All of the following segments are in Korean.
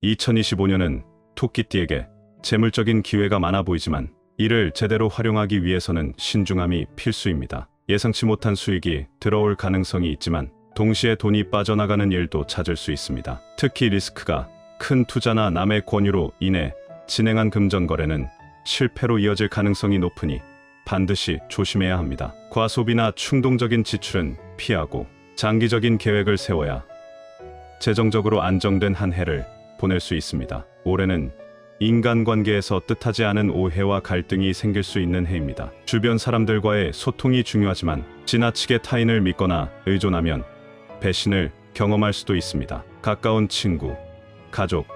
2025년은 토끼띠에게 재물적인 기회가 많아 보이지만 이를 제대로 활용하기 위해서는 신중함이 필수입니다. 예상치 못한 수익이 들어올 가능성이 있지만 동시에 돈이 빠져나가는 일도 잦을 수 있습니다. 특히 리스크가 큰 투자나 남의 권유로 인해 진행한 금전 거래는 실패로 이어질 가능성이 높으니 반드시 조심해야 합니다. 과소비나 충동적인 지출은 피하고 장기적인 계획을 세워야 재정적으로 안정된 한 해를 보낼 수 있습니다. 올해는 인간관계에서 뜻하지 않은 오해와 갈등이 생길 수 있는 해입니다. 주변 사람들과의 소통이 중요하지만 지나치게 타인을 믿거나 의존하면 배신을 경험할 수도 있습니다. 가까운 친구, 가족,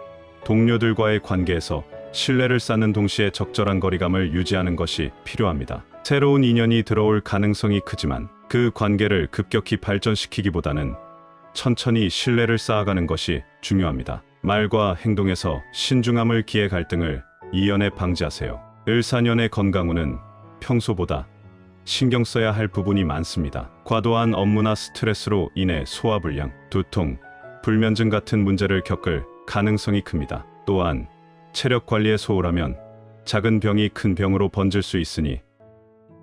동료들과의 관계에서 신뢰를 쌓는 동시에 적절한 거리감을 유지하는 것이 필요합니다. 새로운 인연이 들어올 가능성이 크지만 그 관계를 급격히 발전시키기보다는 천천히 신뢰를 쌓아가는 것이 중요합니다. 말과 행동에서 신중함을 기해 갈등을 이연에 방지하세요. 을사년의 건강운은 평소보다 신경 써야 할 부분이 많습니다. 과도한 업무나 스트레스로 인해 소화불량, 두통, 불면증 같은 문제를 겪을 가능성이 큽니다. 또한 체력 관리에 소홀하면 작은 병이 큰 병으로 번질 수 있으니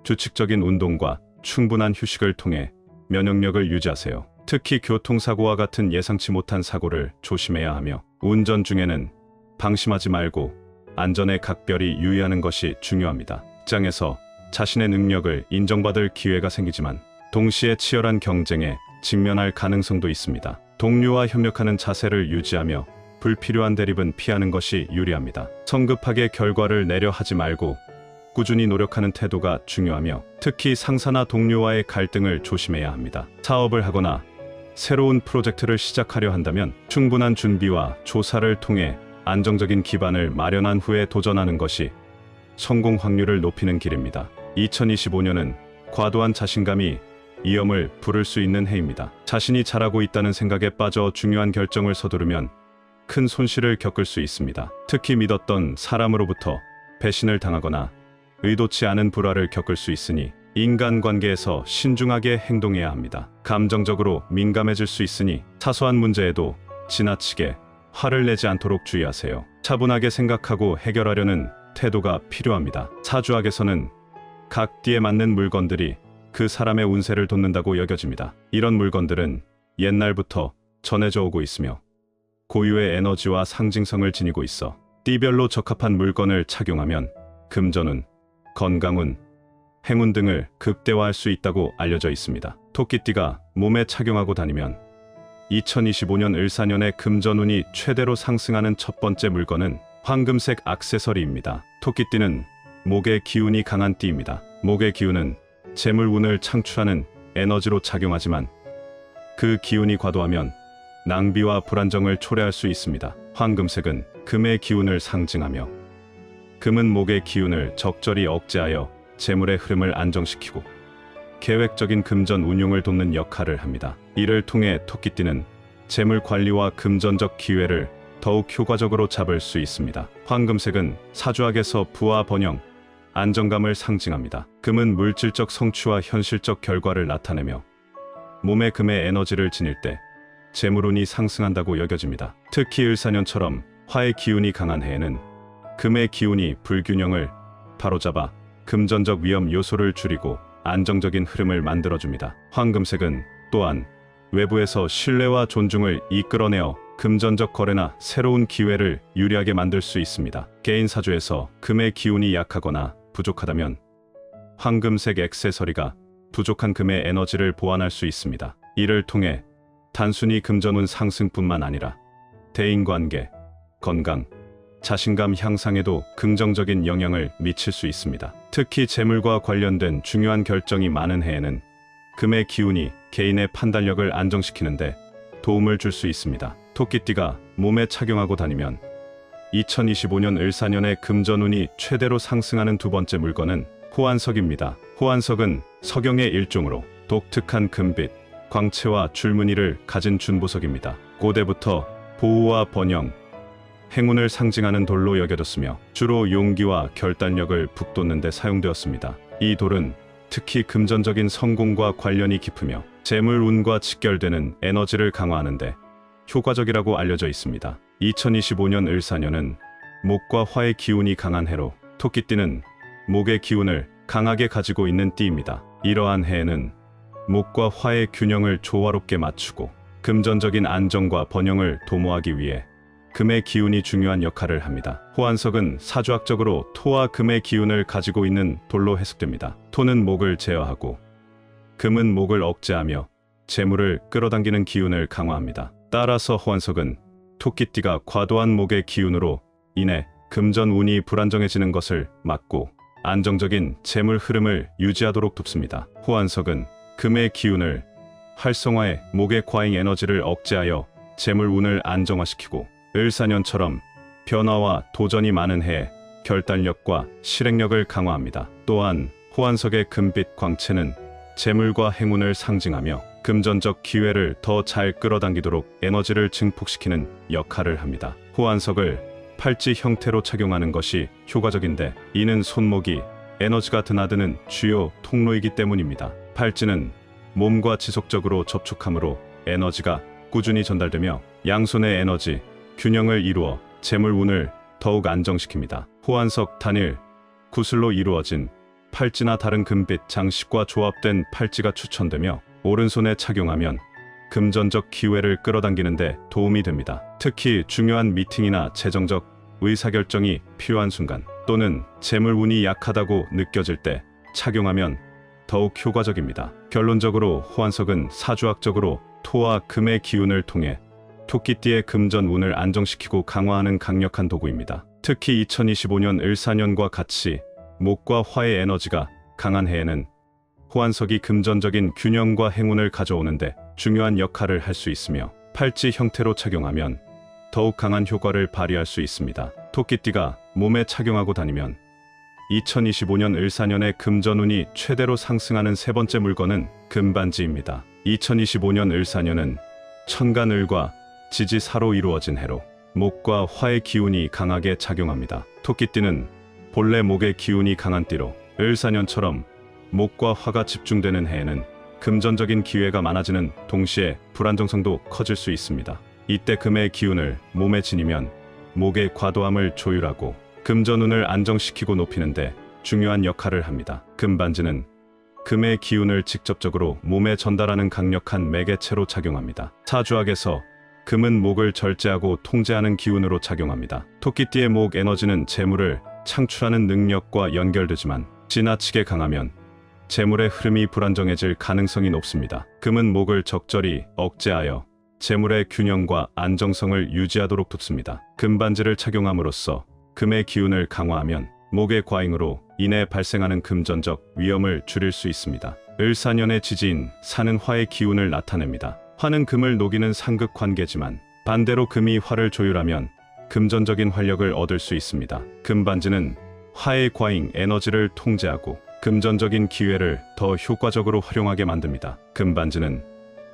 규칙적인 운동과 충분한 휴식을 통해 면역력을 유지하세요. 특히 교통사고와 같은 예상치 못한 사고를 조심해야 하며 운전 중에는 방심하지 말고 안전에 각별히 유의하는 것이 중요합니다. 직장에서 자신의 능력을 인정받을 기회가 생기지만 동시에 치열한 경쟁에 직면할 가능성도 있습니다. 동료와 협력하는 자세를 유지하며 불필요한 대립은 피하는 것이 유리합니다. 성급하게 결과를 내려 하지 말고 꾸준히 노력하는 태도가 중요하며 특히 상사나 동료와의 갈등을 조심해야 합니다. 사업을 하거나 새로운 프로젝트를 시작하려 한다면 충분한 준비와 조사를 통해 안정적인 기반을 마련한 후에 도전하는 것이 성공 확률을 높이는 길입니다. 2025년은 과도한 자신감이 위험을 부를 수 있는 해입니다. 자신이 잘하고 있다는 생각에 빠져 중요한 결정을 서두르면 큰 손실을 겪을 수 있습니다. 특히 믿었던 사람으로부터 배신을 당하거나 의도치 않은 불화를 겪을 수 있으니 인간관계에서 신중하게 행동해야 합니다. 감정적으로 민감해질 수 있으니 사소한 문제에도 지나치게 화를 내지 않도록 주의하세요. 차분하게 생각하고 해결하려는 태도가 필요합니다. 사주학에서는 각 띠에 맞는 물건들이 그 사람의 운세를 돋는다고 여겨집니다. 이런 물건들은 옛날부터 전해져 오고 있으며 고유의 에너지와 상징성을 지니고 있어 띠별로 적합한 물건을 착용하면 금전운, 건강운, 행운 등을 극대화할 수 있다고 알려져 있습니다. 토끼띠가 몸에 착용하고 다니면 2025년 을사년의 금전운이 최대로 상승하는 첫 번째 물건은 황금색 액세서리입니다. 토끼띠는 목의 기운이 강한 띠입니다. 목의 기운은 재물운을 창출하는 에너지로 작용하지만 그 기운이 과도하면 낭비와 불안정을 초래할 수 있습니다. 황금색은 금의 기운을 상징하며 금은 목의 기운을 적절히 억제하여 재물의 흐름을 안정시키고 계획적인 금전 운용을 돕는 역할을 합니다. 이를 통해 토끼띠는 재물 관리와 금전적 기회를 더욱 효과적으로 잡을 수 있습니다. 황금색은 사주학에서 부와 번영, 안정감을 상징합니다. 금은 물질적 성취와 현실적 결과를 나타내며 몸에 금의 에너지를 지닐 때 재물운이 상승한다고 여겨집니다. 특히 을사년처럼 화의 기운이 강한 해에는 금의 기운이 불균형을 바로잡아 금전적 위험 요소를 줄이고 안정적인 흐름을 만들어줍니다. 황금색은 또한 외부에서 신뢰와 존중을 이끌어내어 금전적 거래나 새로운 기회를 유리하게 만들 수 있습니다. 개인 사주에서 금의 기운이 약하거나 부족하다면 황금색 액세서리가 부족한 금의 에너지를 보완할 수 있습니다. 이를 통해 단순히 금전운 상승뿐만 아니라 대인관계, 건강, 자신감 향상에도 긍정적인 영향을 미칠 수 있습니다. 특히 재물과 관련된 중요한 결정이 많은 해에는 금의 기운이 개인의 판단력을 안정시키는데 도움을 줄 수 있습니다. 토끼띠가 몸에 착용하고 다니면 2025년 을사년의 금전운이 최대로 상승하는 두 번째 물건은 호환석입니다. 호환석은 석영의 일종으로 독특한 금빛, 광채와 줄무늬를 가진 준보석입니다. 고대부터 보호와 번영, 행운을 상징하는 돌로 여겨졌으며 주로 용기와 결단력을 북돋는 데 사용되었습니다. 이 돌은 특히 금전적인 성공과 관련이 깊으며 재물 운과 직결되는 에너지를 강화하는 데 효과적이라고 알려져 있습니다. 2025년 을사년은 목과 화의 기운이 강한 해로 토끼띠는 목의 기운을 강하게 가지고 있는 띠입니다. 이러한 해에는 목과 화의 균형을 조화롭게 맞추고 금전적인 안정과 번영을 도모하기 위해 금의 기운이 중요한 역할을 합니다. 호환석은 사주학적으로 토와 금의 기운을 가지고 있는 돌로 해석됩니다. 토는 목을 제어하고 금은 목을 억제하며 재물을 끌어당기는 기운을 강화합니다. 따라서 호환석은 토끼띠가 과도한 목의 기운으로 인해 금전 운이 불안정해지는 것을 막고 안정적인 재물 흐름을 유지하도록 돕습니다. 호환석은 금의 기운을 활성화해 목의 과잉 에너지를 억제하여 재물 운을 안정화시키고 을사년처럼 변화와 도전이 많은 해에 결단력과 실행력을 강화합니다. 또한 호환석의 금빛 광채는 재물과 행운을 상징하며 금전적 기회를 더 잘 끌어당기도록 에너지를 증폭시키는 역할을 합니다. 호환석을 팔찌 형태로 착용하는 것이 효과적인데 이는 손목이 에너지가 드나드는 주요 통로이기 때문입니다. 팔찌는 몸과 지속적으로 접촉함으로 에너지가 꾸준히 전달되며 양손의 에너지 균형을 이루어 재물 운을 더욱 안정시킵니다. 호환석 단일 구슬로 이루어진 팔찌나 다른 금빛 장식과 조합된 팔찌가 추천되며 오른손에 착용하면 금전적 기회를 끌어당기는 데 도움이 됩니다. 특히 중요한 미팅이나 재정적 의사결정이 필요한 순간 또는 재물 운이 약하다고 느껴질 때 착용하면 더욱 효과적입니다. 결론적으로 호환석은 사주학적으로 토와 금의 기운을 통해 토끼띠의 금전 운을 안정시키고 강화하는 강력한 도구입니다. 특히 2025년 을사년과 같이 목과 화의 에너지가 강한 해에는 호환석이 금전적인 균형과 행운을 가져오는데 중요한 역할을 할 수 있으며 팔찌 형태로 착용하면 더욱 강한 효과를 발휘할 수 있습니다. 토끼띠가 몸에 착용하고 다니면 2025년 을사년의 금전운이 최대로 상승하는 세 번째 물건은 금반지입니다. 2025년 을사년은 천간을과 지지사로 이루어진 해로 목과 화의 기운이 강하게 작용합니다. 토끼띠는 본래 목의 기운이 강한 띠로 을사년처럼 목과 화가 집중되는 해에는 금전적인 기회가 많아지는 동시에 불안정성도 커질 수 있습니다. 이때 금의 기운을 몸에 지니면 목의 과도함을 조율하고 금전운을 안정시키고 높이는데 중요한 역할을 합니다. 금반지는 금의 기운을 직접적으로 몸에 전달하는 강력한 매개체로 작용합니다. 사주학에서 금은 목을 절제하고 통제하는 기운으로 작용합니다. 토끼띠의 목 에너지는 재물을 창출하는 능력과 연결되지만 지나치게 강하면 재물의 흐름이 불안정해질 가능성이 높습니다. 금은 목을 적절히 억제하여 재물의 균형과 안정성을 유지하도록 돕습니다. 금반지를 착용함으로써 금의 기운을 강화하면 목의 과잉으로 인해 발생하는 금전적 위험을 줄일 수 있습니다. 을사년의 지지인 사는 화의 기운을 나타냅니다. 화는 금을 녹이는 상극 관계지만 반대로 금이 화를 조율하면 금전적인 활력을 얻을 수 있습니다. 금반지는 화의 과잉 에너지를 통제하고 금전적인 기회를 더 효과적으로 활용하게 만듭니다. 금반지는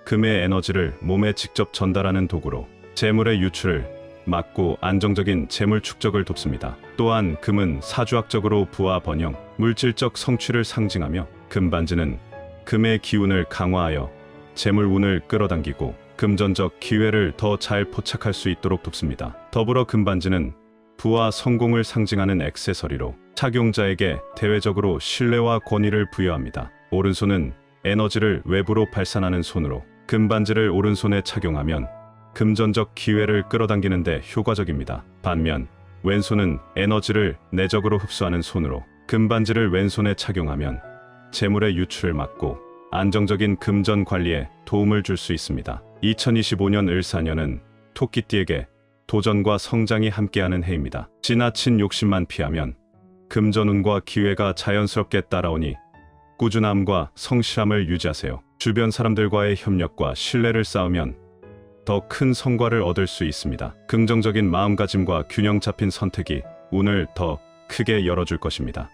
금의 에너지를 몸에 직접 전달하는 도구로 재물의 유출을 막고 안정적인 재물 축적을 돕습니다. 또한 금은 사주학적으로 부와 번영, 물질적 성취를 상징하며 금반지는 금의 기운을 강화하여 재물 운을 끌어당기고 금전적 기회를 더 잘 포착할 수 있도록 돕습니다. 더불어 금반지는 부와 성공을 상징하는 액세서리로 착용자에게 대외적으로 신뢰와 권위를 부여합니다. 오른손은 에너지를 외부로 발산하는 손으로 금반지를 오른손에 착용하면 금전적 기회를 끌어당기는 데 효과적입니다. 반면 왼손은 에너지를 내적으로 흡수하는 손으로 금반지를 왼손에 착용하면 재물의 유출을 막고 안정적인 금전 관리에 도움을 줄 수 있습니다. 2025년 을사년은 토끼띠에게 도전과 성장이 함께하는 해입니다. 지나친 욕심만 피하면 금전운과 기회가 자연스럽게 따라오니 꾸준함과 성실함을 유지하세요. 주변 사람들과의 협력과 신뢰를 쌓으면 더 큰 성과를 얻을 수 있습니다. 긍정적인 마음가짐과 균형 잡힌 선택이 운을 더 크게 열어줄 것입니다.